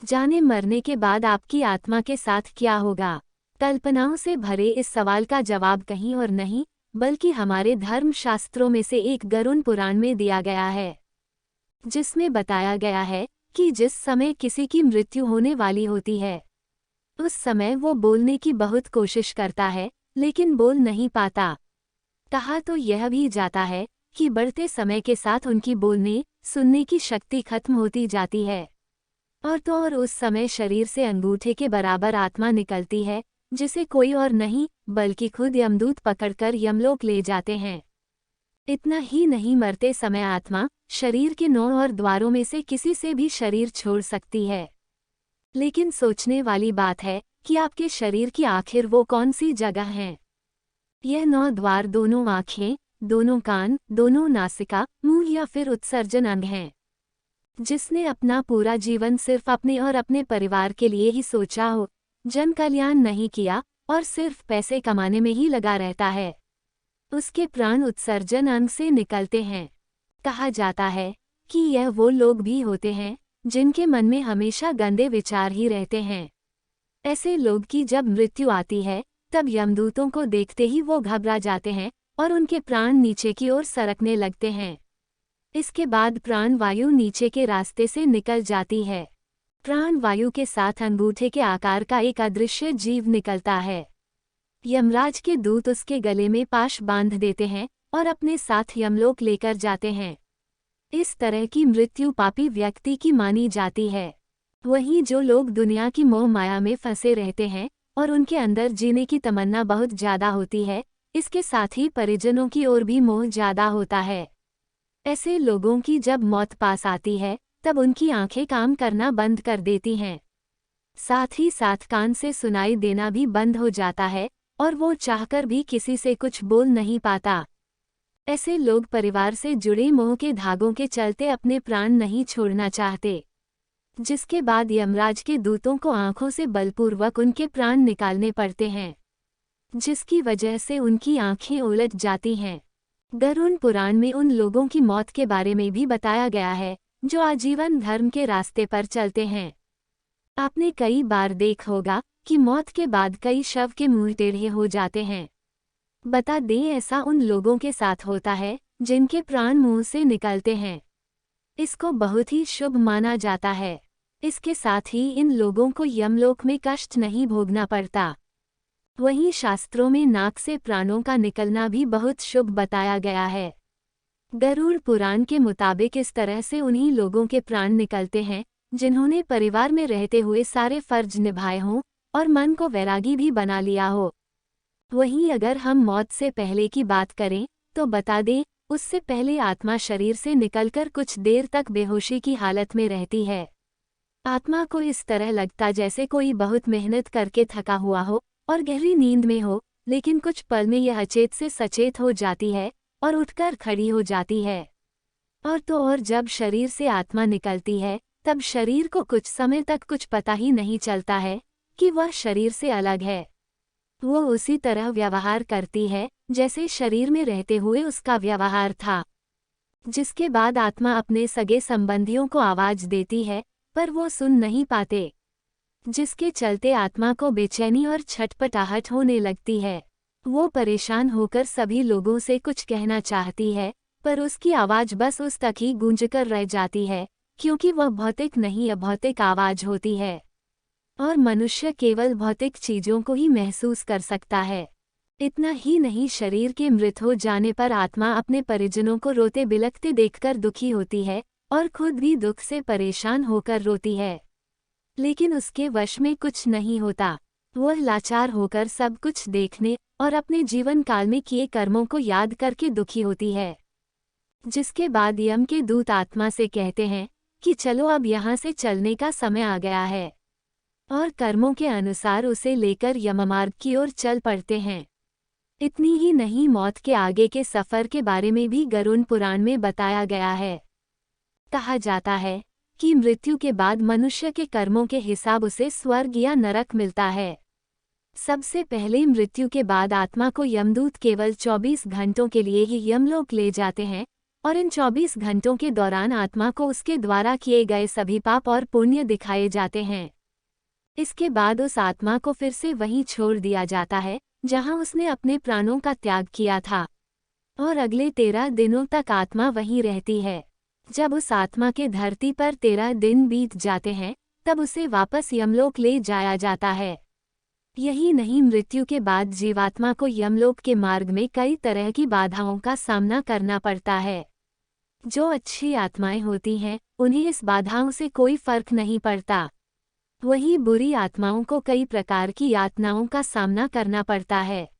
जाने मरने के बाद आपकी आत्मा के साथ क्या होगा। कल्पनाओं से भरे इस सवाल का जवाब कहीं और नहीं, बल्कि हमारे धर्म शास्त्रों में से एक गरुड़ पुराण में दिया गया है, जिसमें बताया गया है कि जिस समय किसी की मृत्यु होने वाली होती है, उस समय वो बोलने की बहुत कोशिश करता है, लेकिन बोल नहीं पाता। कहा तो यह भी जाता है कि बढ़ते समय के साथ उनकी बोलने, सुनने की शक्ति खत्म होती जाती है, और उस समय शरीर से अंगूठे के बराबर आत्मा निकलती है, जिसे कोई और नहीं बल्कि खुद यमदूत पकड़कर यमलोक ले जाते हैं। इतना ही नहीं, मरते समय आत्मा शरीर के 9 और द्वारों में से किसी से भी शरीर छोड़ सकती है। लेकिन सोचने वाली बात है कि आपके शरीर की आखिर वो कौन सी जगह है। यह 9 द्वार दोनों आँखें, दोनों कान, दोनों नासिका, मुंह या फिर उत्सर्जन अंग हैं। जिसने अपना पूरा जीवन सिर्फ अपने और अपने परिवार के लिए ही सोचा हो, जन कल्याण नहीं किया और सिर्फ पैसे कमाने में ही लगा रहता है, उसके प्राण उत्सर्जन अंग से निकलते हैं। कहा जाता है कि यह वो लोग भी होते हैं जिनके मन में हमेशा गंदे विचार ही रहते हैं। ऐसे लोग की जब मृत्यु आती है, तब यमदूतों को देखते ही वो घबरा जाते हैं और उनके प्राण नीचे की ओर सरकने लगते हैं। इसके बाद प्राण वायु नीचे के रास्ते से निकल जाती है। प्राण वायु के साथ अंगूठे के आकार का एक अदृश्य जीव निकलता है। यमराज के दूत उसके गले में पाश बांध देते हैं और अपने साथ यमलोक लेकर जाते हैं। इस तरह की मृत्यु पापी व्यक्ति की मानी जाती है। वहीं जो लोग दुनिया की मोह माया में फंसे रहते हैं और उनके अंदर जीने की तमन्ना बहुत ज्यादा होती है, इसके साथ ही परिजनों की ओर भी मोह ज्यादा होता है। ऐसे लोगों की जब मौत पास आती है, तब उनकी आंखें काम करना बंद कर देती हैं। साथ ही साथ कान से सुनाई देना भी बंद हो जाता है और वो चाहकर भी किसी से कुछ बोल नहीं पाता। ऐसे लोग परिवार से जुड़े मोह के धागों के चलते अपने प्राण नहीं छोड़ना चाहते, जिसके बाद यमराज के दूतों को आंखों से बलपूर्वक उनके प्राण निकालने पड़ते हैं, जिसकी वजह से उनकी आंखें उलट जाती हैं। गरुड़ पुराण में उन लोगों की मौत के बारे में भी बताया गया है जो आजीवन धर्म के रास्ते पर चलते हैं। आपने कई बार देखा होगा कि मौत के बाद कई शव के मुंह टेढ़े हो जाते हैं। बता दें, ऐसा उन लोगों के साथ होता है जिनके प्राण मुंह से निकलते हैं। इसको बहुत ही शुभ माना जाता है। इसके साथ ही इन लोगों को यमलोक में कष्ट नहीं भोगना पड़ता। वहीं शास्त्रों में नाक से प्राणों का निकलना भी बहुत शुभ बताया गया है। गरुड़ पुराण के मुताबिक इस तरह से उन्हीं लोगों के प्राण निकलते हैं जिन्होंने परिवार में रहते हुए सारे फर्ज निभाए हों और मन को वैरागी भी बना लिया हो। वहीं अगर हम मौत से पहले की बात करें तो बता दें, उससे पहले आत्मा शरीर से निकलकर कुछ देर तक बेहोशी की हालत में रहती है। आत्मा को इस तरह लगता जैसे कोई बहुत मेहनत करके थका हुआ हो और गहरी नींद में हो, लेकिन कुछ पल में यह अचेत से सचेत हो जाती है और उठकर खड़ी हो जाती है। और जब शरीर से आत्मा निकलती है, तब शरीर को कुछ समय तक कुछ पता ही नहीं चलता है कि वह शरीर से अलग है। वो उसी तरह व्यवहार करती है जैसे शरीर में रहते हुए उसका व्यवहार था। जिसके बाद आत्मा अपने सगे संबंधियों को आवाज देती है, पर वो सुन नहीं पाते, जिसके चलते आत्मा को बेचैनी और छटपटाहट होने लगती है। वो परेशान होकर सभी लोगों से कुछ कहना चाहती है, पर उसकी आवाज बस उस तक ही गूंजकर रह जाती है, क्योंकि वह भौतिक नहीं अभौतिक आवाज होती है और मनुष्य केवल भौतिक चीजों को ही महसूस कर सकता है। इतना ही नहीं, शरीर के मृत हो जाने पर आत्मा अपने परिजनों को रोते बिलखते देखकर दुखी होती है और खुद भी दुख से परेशान होकर रोती है, लेकिन उसके वश में कुछ नहीं होता। वह लाचार होकर सब कुछ देखने और अपने जीवन काल में किए कर्मों को याद करके दुखी होती है। जिसके बाद यम के दूत आत्मा से कहते हैं कि चलो अब यहाँ से चलने का समय आ गया है, और कर्मों के अनुसार उसे लेकर यममार्ग की ओर चल पड़ते हैं। इतनी ही नहीं, मौत के आगे के सफर के बारे में भी गरुड़ पुराण में बताया गया है। कहा जाता है कि मृत्यु के बाद मनुष्य के कर्मों के हिसाब उसे स्वर्ग या नरक मिलता है। सबसे पहले मृत्यु के बाद आत्मा को यमदूत केवल 24 घंटों के लिए ही यमलोक ले जाते हैं, और इन 24 घंटों के दौरान आत्मा को उसके द्वारा किए गए सभी पाप और पुण्य दिखाए जाते हैं। इसके बाद उस आत्मा को फिर से वहीं छोड़ दिया जाता है जहां उसने अपने प्राणों का त्याग किया था, और अगले 13 दिनों तक आत्मा वहीं रहती है। जब उस आत्मा के धरती पर 13 दिन बीत जाते हैं, तब उसे वापस यमलोक ले जाया जाता है। यही नहीं, मृत्यु के बाद जीवात्मा को यमलोक के मार्ग में कई तरह की बाधाओं का सामना करना पड़ता है। जो अच्छी आत्माएं होती हैं, उन्हें इस बाधाओं से कोई फर्क नहीं पड़ता। वहीं बुरी आत्माओं को कई प्रकार की यातनाओं का सामना करना पड़ता है।